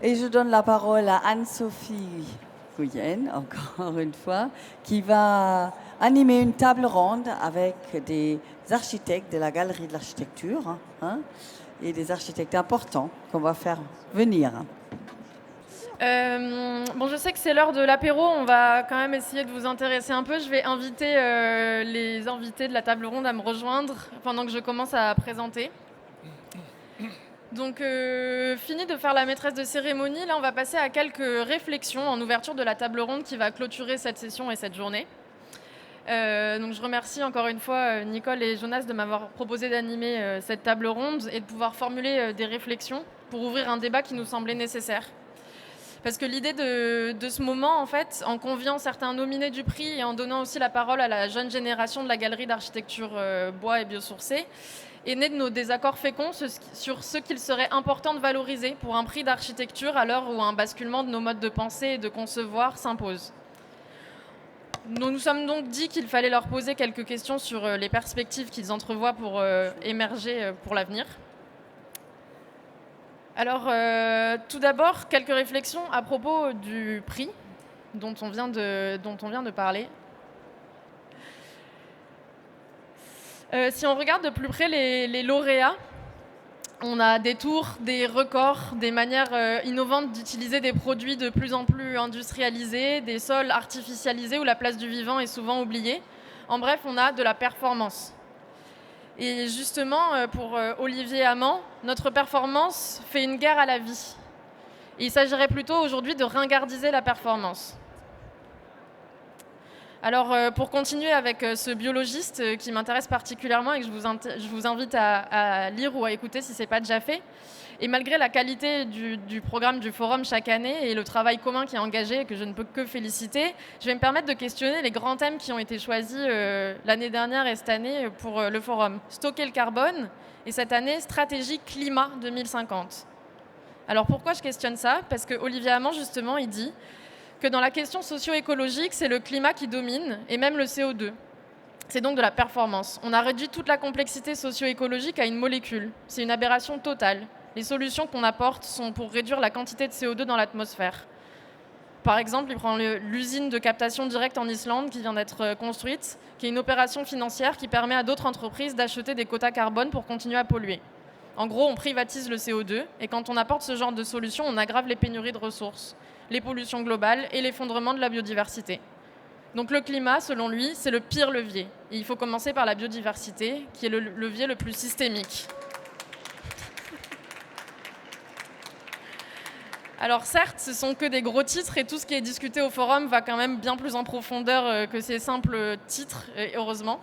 Et je donne la parole à Anne-Sophie Guyenne, encore une fois, qui va animer une table ronde avec des architectes de la Galerie de l'Architecture et des architectes importants qu'on va faire venir. Bon, je sais que c'est l'heure de l'apéro, on va quand même essayer de vous intéresser un peu. Je vais inviter les invités de la table ronde à me rejoindre pendant que je commence à présenter. Donc, fini de faire la maîtresse de cérémonie, là on va passer à quelques réflexions en ouverture de la table ronde qui va clôturer cette session et cette journée. Donc je remercie encore une fois Nicole et Jonas de m'avoir proposé d'animer cette table ronde et de pouvoir formuler des réflexions pour ouvrir un débat qui nous semblait nécessaire. Parce que l'idée de ce moment, en fait, en conviant certains nominés du prix et en donnant aussi la parole à la jeune génération de la Galerie d'Architecture Bois et Biosourcée, est née de nos désaccords féconds sur ce qu'il serait important de valoriser pour un prix d'architecture à l'heure où un basculement de nos modes de pensée et de concevoir s'impose. Nous nous sommes donc dit qu'il fallait leur poser quelques questions sur les perspectives qu'ils entrevoient pour émerger pour l'avenir. Alors, tout d'abord, quelques réflexions à propos du prix dont on vient de parler. Si on regarde de plus près les lauréats, on a des tours, des records, des manières innovantes d'utiliser des produits de plus en plus industrialisés, des sols artificialisés où la place du vivant est souvent oubliée. En bref, on a de la performance. Et justement, pour Olivier Amand, notre performance fait une guerre à la vie. Et il s'agirait plutôt aujourd'hui de ringardiser la performance. Alors, pour continuer avec ce biologiste qui m'intéresse particulièrement et que je vous invite à lire ou à écouter si ce n'est pas déjà fait, et malgré la qualité du programme du forum chaque année et le travail commun qui est engagé et que je ne peux que féliciter, je vais me permettre de questionner les grands thèmes qui ont été choisis l'année dernière et cette année pour le forum. Stocker le carbone et cette année, stratégie climat 2050. Alors pourquoi je questionne ça ? Parce que Olivier Amand, justement, il dit que dans la question socio-écologique, c'est le climat qui domine, et même le CO2. C'est donc de la performance. On a réduit toute la complexité socio-écologique à une molécule. C'est une aberration totale. Les solutions qu'on apporte sont pour réduire la quantité de CO2 dans l'atmosphère. Par exemple, il prend l'usine de captation directe en Islande qui vient d'être construite, qui est une opération financière qui permet à d'autres entreprises d'acheter des quotas carbone pour continuer à polluer. En gros, on privatise le CO2, et quand on apporte ce genre de solution, on aggrave les pénuries de ressources, les pollutions globales et l'effondrement de la biodiversité. Donc le climat, selon lui, c'est le pire levier. Et il faut commencer par la biodiversité, qui est le levier le plus systémique. Alors certes, ce sont que des gros titres, et tout ce qui est discuté au forum va quand même bien plus en profondeur que ces simples titres, et heureusement.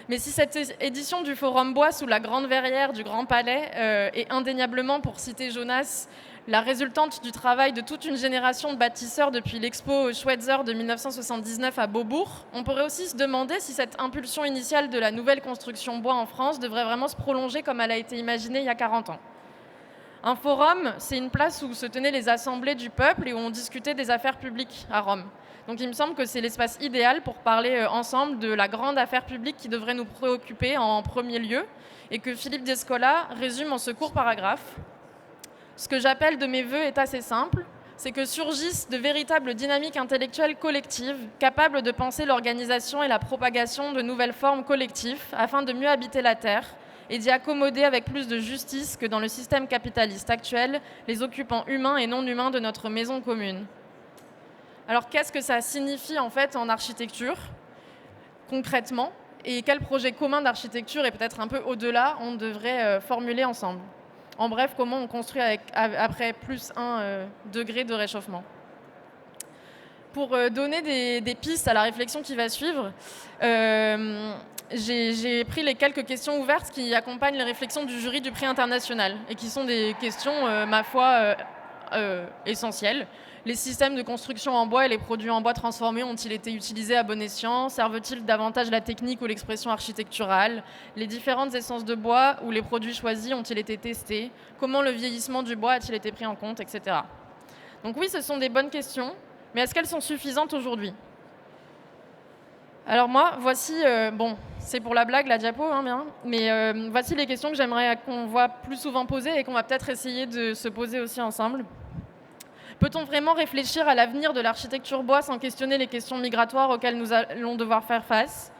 Mais si cette édition du Forum Bois sous la grande verrière du Grand Palais est indéniablement, pour citer Jonas, la résultante du travail de toute une génération de bâtisseurs depuis l'expo Schweitzer de 1979 à Beaubourg, on pourrait aussi se demander si cette impulsion initiale de la nouvelle construction bois en France devrait vraiment se prolonger comme elle a été imaginée il y a 40 ans. Un forum, c'est une place où se tenaient les assemblées du peuple et où on discutait des affaires publiques à Rome. Donc il me semble que c'est l'espace idéal pour parler ensemble de la grande affaire publique qui devrait nous préoccuper en premier lieu et que Philippe Descola résume en ce court paragraphe. Ce que j'appelle de mes vœux est assez simple, c'est que surgissent de véritables dynamiques intellectuelles collectives capables de penser l'organisation et la propagation de nouvelles formes collectives afin de mieux habiter la Terre et d'y accommoder avec plus de justice que dans le système capitaliste actuel les occupants humains et non humains de notre maison commune. Alors qu'est-ce que ça signifie en fait en architecture, concrètement, et quel projet commun d'architecture et peut-être un peu au-delà on devrait formuler ensemble ? En bref, comment on construit après plus 1 degré de réchauffement. Pour donner des pistes à la réflexion qui va suivre, j'ai pris les quelques questions ouvertes qui accompagnent les réflexions du jury du prix international et qui sont des questions, ma foi, essentielles. Les systèmes de construction en bois et les produits en bois transformés ont-ils été utilisés à bon escient ? Servent-ils davantage la technique ou l'expression architecturale ? Les différentes essences de bois ou les produits choisis ont-ils été testés ? Comment le vieillissement du bois a-t-il été pris en compte, etc. Donc oui, ce sont des bonnes questions, mais est-ce qu'elles sont suffisantes aujourd'hui ? Alors moi, voici, c'est pour la blague, la diapo, bien, mais voici les questions que j'aimerais qu'on voit plus souvent posées et qu'on va peut-être essayer de se poser aussi ensemble. Peut-on vraiment réfléchir à l'avenir de l'architecture bois sans questionner les questions migratoires auxquelles nous allons devoir faire face ?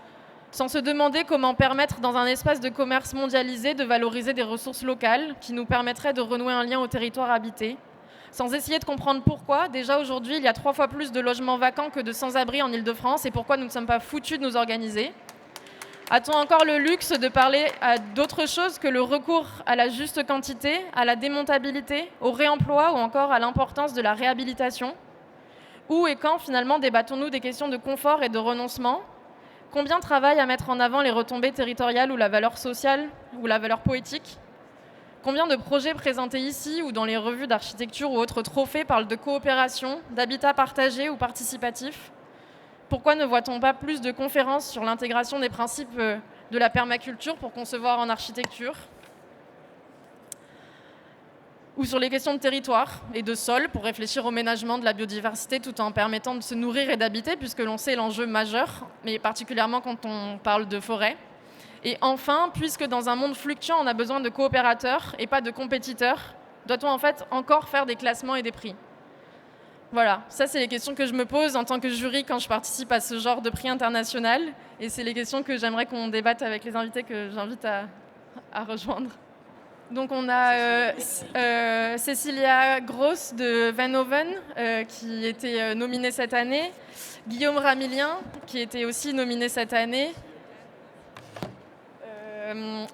Sans se demander comment permettre, dans un espace de commerce mondialisé, de valoriser des ressources locales qui nous permettraient de renouer un lien au territoire habité ? Sans essayer de comprendre pourquoi, déjà aujourd'hui, il y a 3 fois plus de logements vacants que de sans-abri en Île-de-France, et pourquoi nous ne sommes pas foutus de nous organiser ? A-t-on encore le luxe de parler d'autre chose que le recours à la juste quantité, à la démontabilité, au réemploi ou encore à l'importance de la réhabilitation ? Où et quand, finalement, débattons-nous des questions de confort et de renoncement ? Combien travaillent à mettre en avant les retombées territoriales ou la valeur sociale ou la valeur poétique ? Combien de projets présentés ici ou dans les revues d'architecture ou autres trophées parlent de coopération, d'habitat partagé ou participatif ? Pourquoi ne voit-on pas plus de conférences sur l'intégration des principes de la permaculture pour concevoir en architecture ? Ou sur les questions de territoire et de sol pour réfléchir au ménagement de la biodiversité tout en permettant de se nourrir et d'habiter, puisque l'on sait l'enjeu majeur, mais particulièrement quand on parle de forêt. Et enfin, puisque dans un monde fluctuant, on a besoin de coopérateurs et pas de compétiteurs, doit-on en fait encore faire des classements et des prix ? Voilà, ça c'est les questions que je me pose en tant que jury quand je participe à ce genre de prix international. Et c'est les questions que j'aimerais qu'on débatte avec les invités que j'invite à rejoindre. Donc on a Cécilia Gross de Venhoven qui était nominée cette année, Guillaume Ramilien qui était aussi nominé cette année,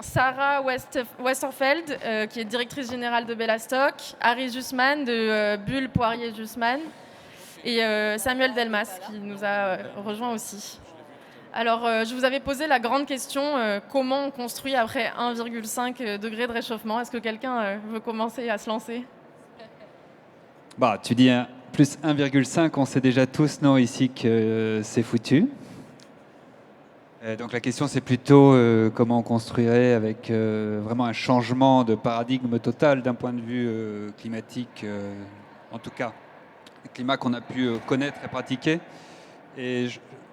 Sarah Westerfeld qui est directrice générale de Bellastock, Harry Jusman de Bull Poirier Jusman et Samuel Delmas qui nous a rejoint aussi. Alors, je vous avais posé la grande question, comment on construit après 1,5 degré de réchauffement ? Est-ce que quelqu'un veut commencer à se lancer ? Bah, tu dis plus 1,5, on sait déjà tous, non, ici, que c'est foutu. Donc la question, c'est plutôt comment on construirait avec vraiment un changement de paradigme total d'un point de vue climatique, en tout cas, le climat qu'on a pu connaître et pratiquer. Et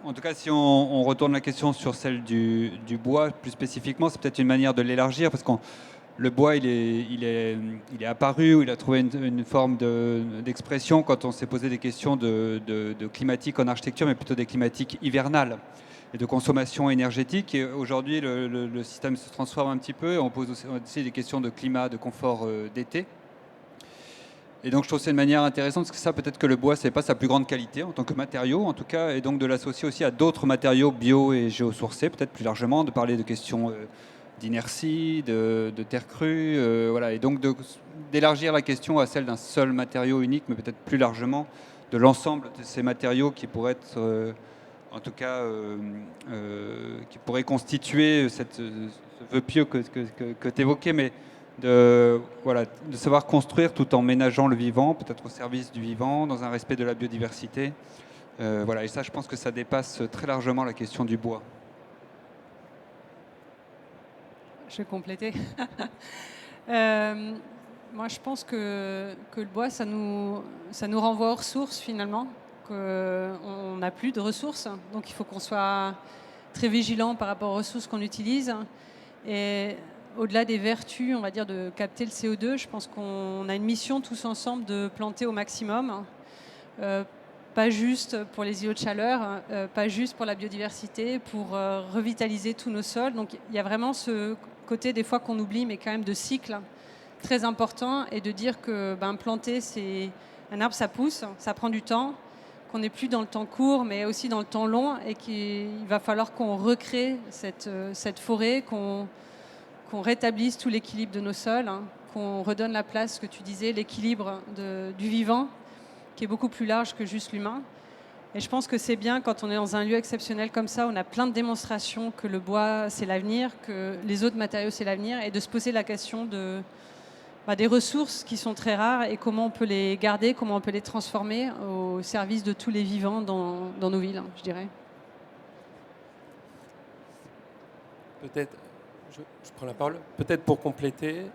en tout cas, si on retourne la question sur celle du bois, plus spécifiquement, c'est peut-être une manière de l'élargir, parce que le bois, il est apparu, ou il a trouvé une forme d'expression quand on s'est posé des questions de climatique en architecture, mais plutôt des climatiques hivernales et de consommation énergétique. Et aujourd'hui, le système se transforme un petit peu, et on pose aussi des questions de climat, de confort d'été. Et donc je trouve que c'est une manière intéressante, parce que ça, peut-être que le bois, c'est pas sa plus grande qualité en tant que matériau, en tout cas, et donc de l'associer aussi à d'autres matériaux bio et géosourcés, peut-être plus largement, de parler de questions d'inertie, de terre crue, voilà, et donc d'élargir la question à celle d'un seul matériau unique, mais peut-être plus largement de l'ensemble de ces matériaux qui pourraient être, en tout cas, qui pourraient constituer ce vœu pieux que tu évoquais, mais de savoir construire tout en ménageant le vivant, peut-être au service du vivant, dans un respect de la biodiversité. Voilà, et ça, je pense que ça dépasse très largement la question du bois. Je vais compléter. Moi, je pense que le bois, ça nous renvoie aux ressources, finalement, qu'on n'a plus de ressources. Donc, il faut qu'on soit très vigilant par rapport aux ressources qu'on utilise. Et au-delà des vertus, on va dire, de capter le CO2, je pense qu'on a une mission tous ensemble de planter au maximum. Pas juste pour les îlots de chaleur, pas juste pour la biodiversité, pour revitaliser tous nos sols. Donc il y a vraiment ce côté des fois qu'on oublie, mais quand même de cycle très important, et de dire que planter, c'est un arbre, ça pousse, ça prend du temps, qu'on n'est plus dans le temps court, mais aussi dans le temps long, et qu'il va falloir qu'on recrée cette forêt, qu'on rétablisse tout l'équilibre de nos sols, hein, qu'on redonne la place, ce que tu disais, l'équilibre du vivant, qui est beaucoup plus large que juste l'humain. Et je pense que c'est bien quand on est dans un lieu exceptionnel comme ça, on a plein de démonstrations que le bois c'est l'avenir, que les autres matériaux c'est l'avenir, et de se poser la question des ressources qui sont très rares et comment on peut les garder, comment on peut les transformer au service de tous les vivants dans nos villes, je dirais. Peut-être, je prends la parole, peut-être pour compléter.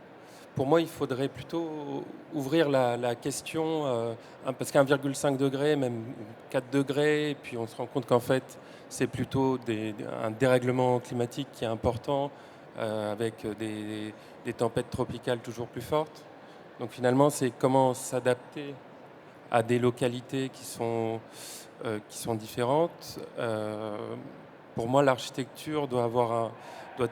Pour moi, il faudrait plutôt ouvrir la question, parce qu'1,5 degré, même 4 degrés, et puis on se rend compte qu'en fait, c'est plutôt un dérèglement climatique qui est important, avec des tempêtes tropicales toujours plus fortes. Donc finalement, c'est comment s'adapter à des localités qui sont différentes. Pour moi, l'architecture doit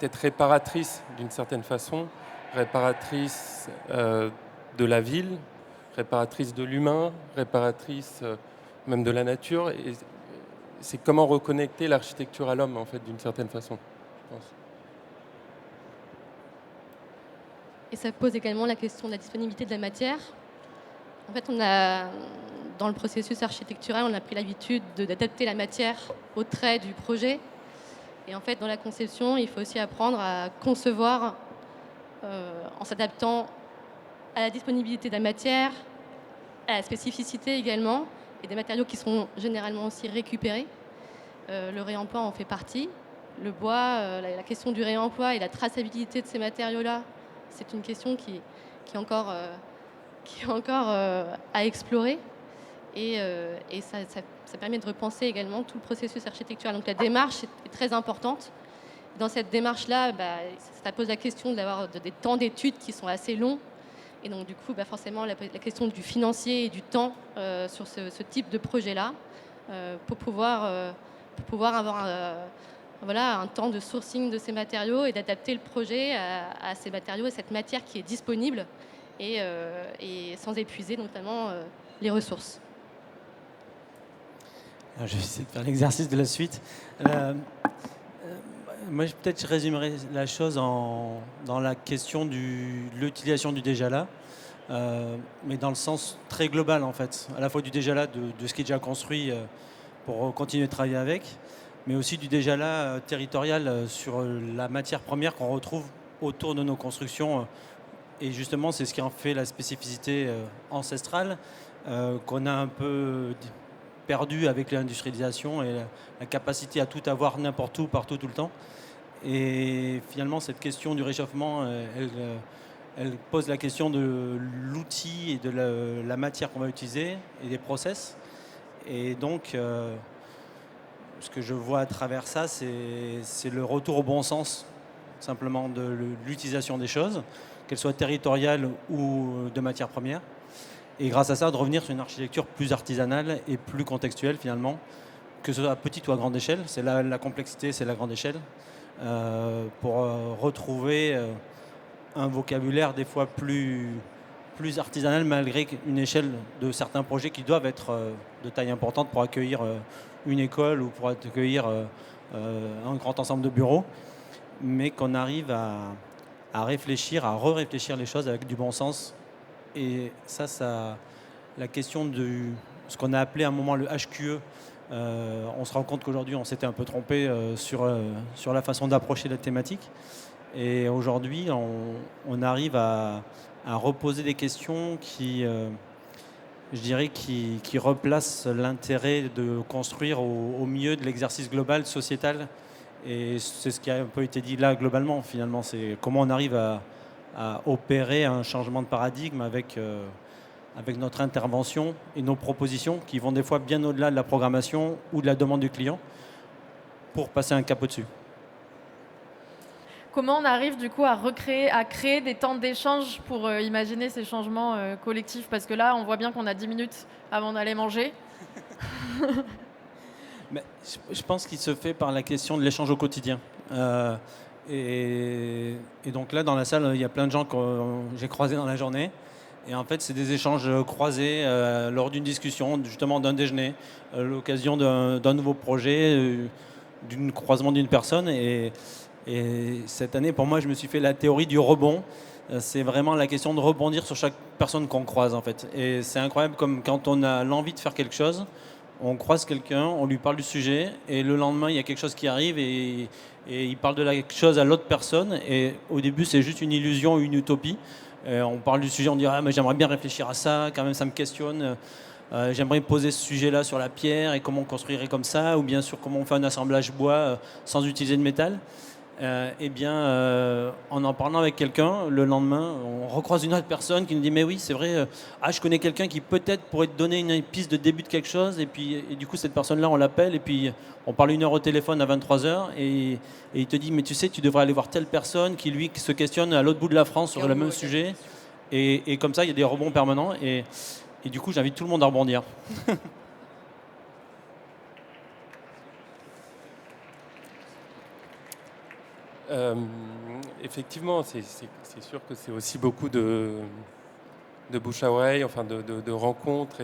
être réparatrice d'une certaine façon, réparatrice de la ville, réparatrice de l'humain, réparatrice même de la nature. Et c'est comment reconnecter l'architecture à l'homme, en fait, d'une certaine façon, je pense. Et ça pose également la question de la disponibilité de la matière. En fait, dans le processus architectural, on a pris l'habitude d'adapter la matière aux traits du projet. Et en fait, dans la conception, il faut aussi apprendre à concevoir en s'adaptant à la disponibilité de la matière, à la spécificité également, et des matériaux qui sont généralement aussi récupérés. Le réemploi en fait partie. Le bois, la question du réemploi et la traçabilité de ces matériaux-là, c'est une question qui est encore à explorer. Et ça permet de repenser également tout le processus architectural. Donc la démarche est très importante. Dans cette démarche-là, ça pose la question d'avoir des temps d'études qui sont assez longs. Et donc du coup, forcément, la question du financier et du temps sur ce type de projet-là, pour pouvoir avoir un temps de sourcing de ces matériaux et d'adapter le projet à ces matériaux et cette matière qui est disponible et sans épuiser notamment les ressources. Alors, je vais essayer de faire l'exercice de la suite. Moi, je résumerai la chose dans la question de l'utilisation du déjà là, mais dans le sens très global en fait, à la fois du déjà là, de ce qui est déjà construit pour continuer de travailler avec, mais aussi du déjà là territorial sur la matière première qu'on retrouve autour de nos constructions. Et justement, c'est ce qui en fait la spécificité ancestrale qu'on a un peu perdu avec l'industrialisation et la capacité à tout avoir n'importe où, partout, tout le temps. Et finalement, cette question du réchauffement, elle pose la question de l'outil et de la matière qu'on va utiliser et des process. Et donc, ce que je vois à travers ça, c'est le retour au bon sens, simplement, de l'utilisation des choses, qu'elles soient territoriales ou de matières premières. Et grâce à ça, de revenir sur une architecture plus artisanale et plus contextuelle, finalement, que ce soit à petite ou à grande échelle. C'est là la complexité, c'est la grande échelle. Pour retrouver un vocabulaire des fois plus artisanal, malgré une échelle de certains projets qui doivent être de taille importante pour accueillir une école ou pour accueillir un grand ensemble de bureaux, mais qu'on arrive à réfléchir, à re-réfléchir les choses avec du bon sens. Et ça la question de ce qu'on a appelé à un moment le HQE, on se rend compte qu'aujourd'hui on s'était un peu trompé sur la façon d'approcher la thématique. Et aujourd'hui on arrive à reposer des questions qui replacent l'intérêt de construire au milieu de l'exercice global, sociétal. Et c'est ce qui a un peu été dit là globalement finalement, c'est comment on arrive à opérer un changement de paradigme avec notre intervention et nos propositions qui vont des fois bien au-delà de la programmation ou de la demande du client pour passer un cap au-dessus. Comment on arrive du coup à créer des temps d'échange pour imaginer ces changements collectifs? Parce que là, on voit bien qu'on a 10 minutes avant d'aller manger. Mais je pense qu'il se fait par la question de l'échange au quotidien. Et donc là, dans la salle, il y a plein de gens que j'ai croisés dans la journée. Et en fait, c'est des échanges croisés lors d'une discussion, justement d'un déjeuner, l'occasion d'un nouveau projet, d'un croisement d'une personne. Et cette année, pour moi, je me suis fait la théorie du rebond. C'est vraiment la question de rebondir sur chaque personne qu'on croise, en fait. Et c'est incroyable, comme quand on a l'envie de faire quelque chose, on croise quelqu'un, on lui parle du sujet, et le lendemain, il y a quelque chose qui arrive, et il parle de la chose à l'autre personne. Et au début, c'est juste une illusion, une utopie. On parle du sujet, on dit « Ah, mais j'aimerais bien réfléchir à ça, quand même, ça me questionne. J'aimerais poser ce sujet-là sur la pierre, et comment on construirait comme ça, ou bien sûr, comment on fait un assemblage bois sans utiliser de métal. » En parlant avec quelqu'un, le lendemain, on recroise une autre personne qui nous dit « Mais oui, c'est vrai, je connais quelqu'un qui peut-être pourrait te donner une piste de début de quelque chose. » Et du coup, cette personne-là, on l'appelle, et puis on parle 1 heure au téléphone à 23h, et il te dit « Mais tu sais, tu devrais aller voir telle personne qui, lui, se questionne à l'autre bout de la France sur le même sujet. » Et comme ça, il y a des rebonds permanents. Et Et du coup, j'invite tout le monde à rebondir. Effectivement, c'est sûr que c'est aussi beaucoup de bouche à oreille, enfin de rencontres.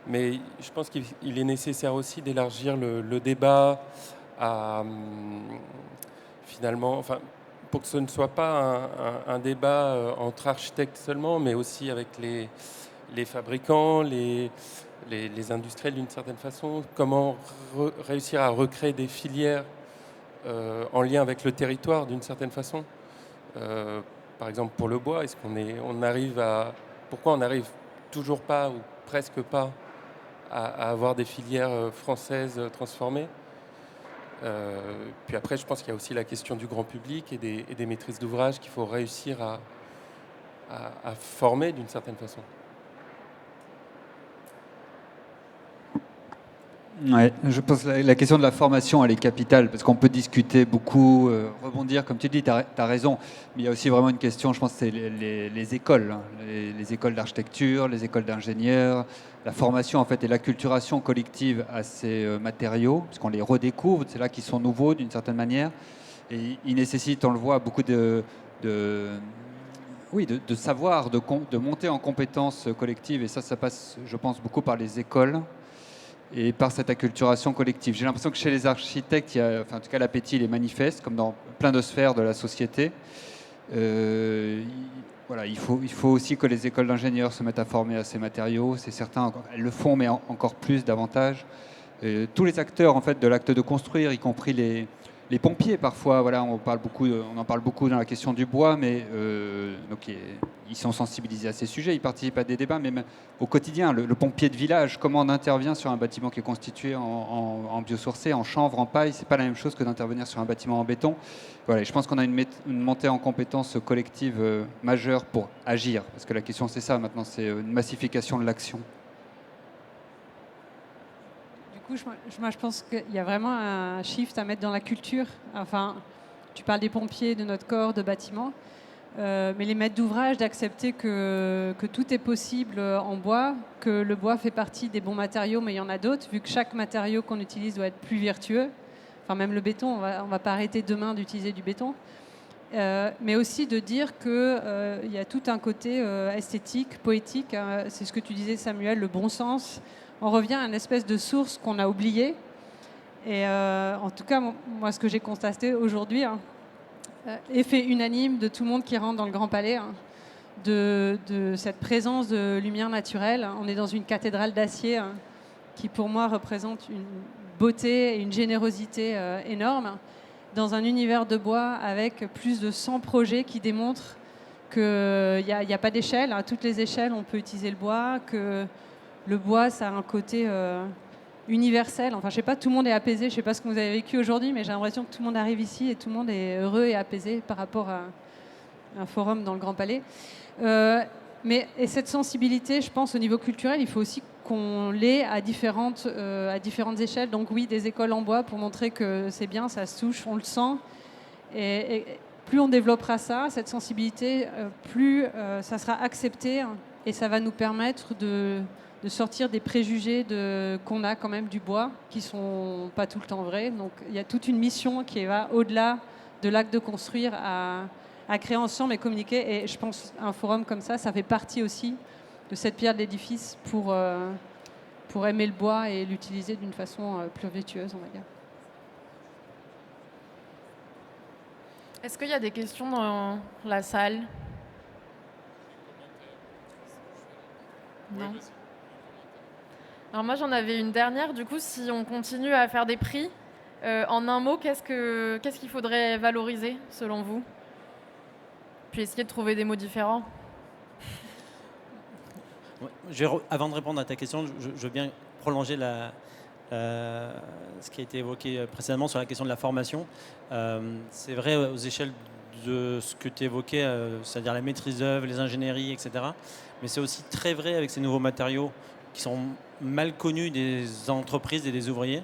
Mais je pense qu'il est nécessaire aussi d'élargir le débat à finalement, enfin, pour que ce ne soit pas un débat entre architectes seulement, mais aussi avec les fabricants, les industriels d'une certaine façon. Comment réussir à recréer des filières en lien avec le territoire d'une certaine façon. Par exemple, pour le bois, pourquoi on n'arrive toujours pas ou presque pas à avoir des filières françaises transformées? Puis après, je pense qu'il y a aussi la question du grand public et des maîtrises d'ouvrage qu'il faut réussir à former d'une certaine façon. Ouais, je pense que la question de la formation, elle est capitale, parce qu'on peut discuter beaucoup, rebondir, comme tu dis, tu as raison, mais il y a aussi vraiment une question, je pense, c'est les écoles, hein, les écoles d'architecture, les écoles d'ingénieurs, la formation, en fait, et l'acculturation collective à ces matériaux, parce qu'on les redécouvre, c'est là qu'ils sont nouveaux, d'une certaine manière, et ils nécessitent, on le voit, beaucoup de savoir, de monter en compétences collectives, et ça passe, je pense, beaucoup par les écoles, et par cette acculturation collective. J'ai l'impression que chez les architectes, en tout cas l'appétit il est manifeste, comme dans plein de sphères de la société. Voilà, il faut aussi que les écoles d'ingénieurs se mettent à former à ces matériaux. C'est certain, elles le font, mais encore plus, davantage. Tous les acteurs en fait, de l'acte de construire, y compris les pompiers parfois, voilà, on en parle beaucoup dans la question du bois, mais donc, ils sont sensibilisés à ces sujets, ils participent à des débats, mais même au quotidien, le pompier de village, comment on intervient sur un bâtiment qui est constitué en biosourcé, en chanvre, en paille, c'est pas la même chose que d'intervenir sur un bâtiment en béton. Voilà, je pense qu'on a une montée en compétences collective majeure pour agir, parce que la question c'est ça maintenant, c'est une massification de l'action. Moi, je pense qu'il y a vraiment un shift à mettre dans la culture. Enfin, tu parles des pompiers, de notre corps, de bâtiments, mais les maîtres d'ouvrage d'accepter que tout est possible en bois, que le bois fait partie des bons matériaux, mais il y en a d'autres, vu que chaque matériau qu'on utilise doit être plus vertueux. Enfin, même le béton, on va pas arrêter demain d'utiliser du béton. Mais aussi de dire qu'il y a tout un côté esthétique, poétique. Hein, c'est ce que tu disais, Samuel, le bon sens. On revient à une espèce de source qu'on a oubliée. Et en tout cas, moi, ce que j'ai constaté aujourd'hui, hein, effet unanime de tout le monde qui rentre dans le Grand Palais, hein, de cette présence de lumière naturelle. On est dans une cathédrale d'acier hein, qui, pour moi, représente une beauté et une générosité énorme, dans un univers de bois avec plus de 100 projets qui démontrent qu'il n'y a pas d'échelle. À toutes les échelles, on peut utiliser le bois, que le bois, ça a un côté universel. Enfin, je sais pas, tout le monde est apaisé. Je sais pas ce que vous avez vécu aujourd'hui, mais j'ai l'impression que tout le monde arrive ici et tout le monde est heureux et apaisé par rapport à un forum dans le Grand Palais. Et cette sensibilité, je pense, au niveau culturel, il faut aussi qu'on l'ait à différentes échelles. Donc oui, des écoles en bois pour montrer que c'est bien, ça se touche, on le sent. Et plus on développera ça, cette sensibilité, plus ça sera accepté et ça va nous permettre de sortir des préjugés qu'on a quand même du bois, qui sont pas tout le temps vrais. Donc il y a toute une mission qui va au-delà de l'acte de construire à créer ensemble et communiquer. Et je pense un forum comme ça fait partie aussi de cette pierre de l'édifice pour aimer le bois et l'utiliser d'une façon plus vertueuse, on va dire. Est-ce qu'il y a des questions dans la salle? Non. Alors moi j'en avais une dernière, du coup si on continue à faire des prix, en un mot, qu'est-ce qu'il faudrait valoriser selon vous? Puis essayer de trouver des mots différents. Avant de répondre à ta question, je veux bien prolonger ce qui a été évoqué précédemment sur la question de la formation. C'est vrai aux échelles de ce que tu évoquais, c'est-à-dire la maîtrise d'œuvre, les ingénieries, etc. Mais c'est aussi très vrai avec ces nouveaux matériaux qui sont mal connus des entreprises et des ouvriers,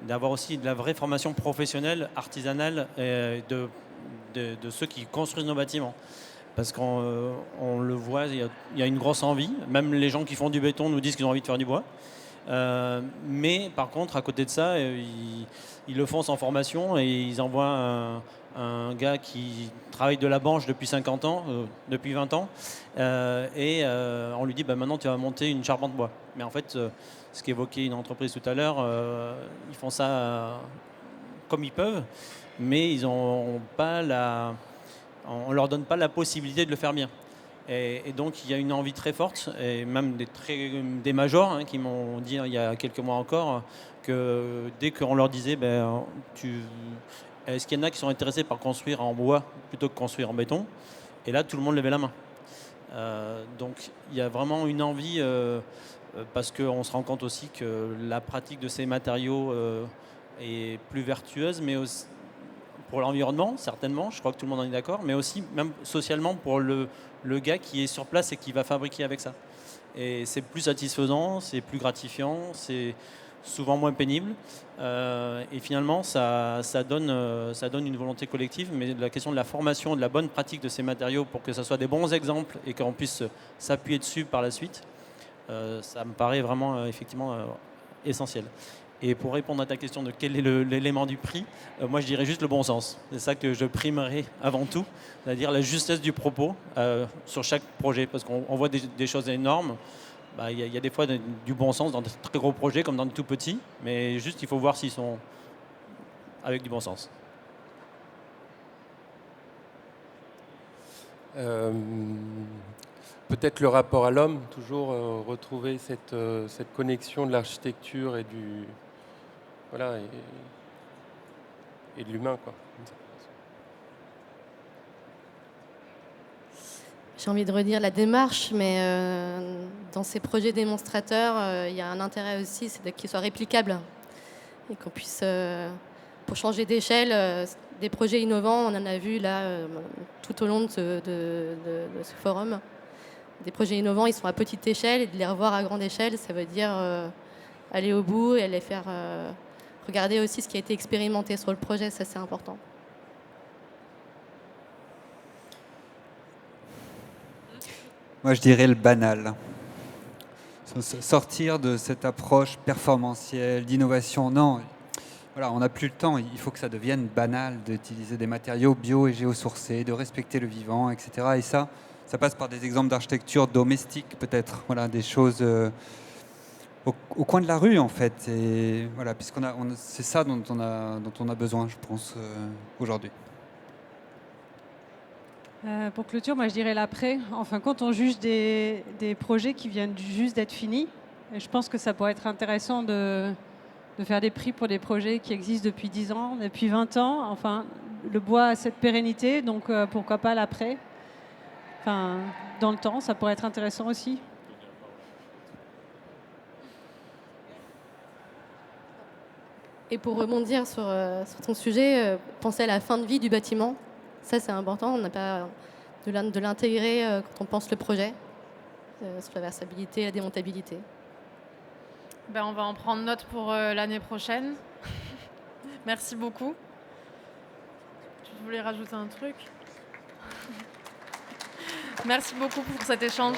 d'avoir aussi de la vraie formation professionnelle, artisanale de ceux qui construisent nos bâtiments. parce qu'on on le voit, il y a une grosse envie. Même les gens qui font du béton nous disent qu'ils ont envie de faire du bois. Mais par contre, à côté de ça, ils le font sans formation et ils envoient un gars qui travaille de la banche depuis 50 ans, depuis 20 ans, et on lui dit maintenant tu vas monter une charpente bois. Mais en fait, ce qu'évoquait une entreprise tout à l'heure, ils font ça comme ils peuvent, mais ils ont pas on leur donne pas la possibilité de le faire bien. Et donc il y a une envie très forte, et même des majors qui m'ont dit il y a quelques mois encore que dès qu'on leur disait est-ce qu'il y en a qui sont intéressés par construire en bois plutôt que construire en béton, et là tout le monde levait la main. Donc il y a vraiment une envie, parce qu'on se rend compte aussi que la pratique de ces matériaux est plus vertueuse, mais aussi pour l'environnement, certainement, je crois que tout le monde en est d'accord, mais aussi même socialement pour le gars qui est sur place et qui va fabriquer avec ça. Et c'est plus satisfaisant, c'est plus gratifiant, c'est souvent moins pénible. Et finalement, ça donne une volonté collective, mais la question de la formation, de la bonne pratique de ces matériaux pour que ce soit des bons exemples et qu'on puisse s'appuyer dessus par la suite, ça me paraît vraiment effectivement essentiel. Et pour répondre à ta question de quel est l'élément du prix, moi je dirais juste le bon sens. C'est ça que je primerai avant tout, c'est-à-dire la justesse du propos sur chaque projet. Parce qu'on voit des choses énormes. Il y a des fois du bon sens dans de très gros projets comme dans de tout petits, mais juste il faut voir s'ils sont avec du bon sens. Peut-être le rapport à l'homme, toujours retrouver cette connexion de l'architecture et du voilà et de l'humain, quoi. J'ai envie de redire la démarche, mais dans ces projets démonstrateurs, il y a un intérêt aussi, c'est qu'ils soient réplicables et qu'on puisse, pour changer d'échelle, des projets innovants, on en a vu là tout au long de ce forum. Des projets innovants, ils sont à petite échelle, et de les revoir à grande échelle, ça veut dire aller au bout et les faire regarder aussi ce qui a été expérimenté sur le projet, ça c'est important. Moi, je dirais le banal. Sortir de cette approche performantielle, d'innovation. Non, voilà, on n'a plus le temps. Il faut que ça devienne banal d'utiliser des matériaux bio et géosourcés, de respecter le vivant, etc. Et ça passe par des exemples d'architecture domestique, peut-être. Voilà, des choses au coin de la rue, en fait. Et voilà, c'est ça dont on a besoin, je pense, aujourd'hui. Pour clôture, moi je dirais l'après. Enfin, quand on juge des projets qui viennent juste d'être finis, et je pense que ça pourrait être intéressant de faire des prix pour des projets qui existent depuis 10 ans, depuis 20 ans. Enfin, le bois a cette pérennité, donc pourquoi pas l'après. Enfin, dans le temps, ça pourrait être intéressant aussi. Et pour rebondir sur ton sujet, penser à la fin de vie du bâtiment. Ça, c'est important. On n'a pas de l'intégrer quand on pense le projet, sur la versabilité et la démontabilité. On va en prendre note pour l'année prochaine. Merci beaucoup. Tu voulais rajouter un truc ? Merci beaucoup pour cet échange.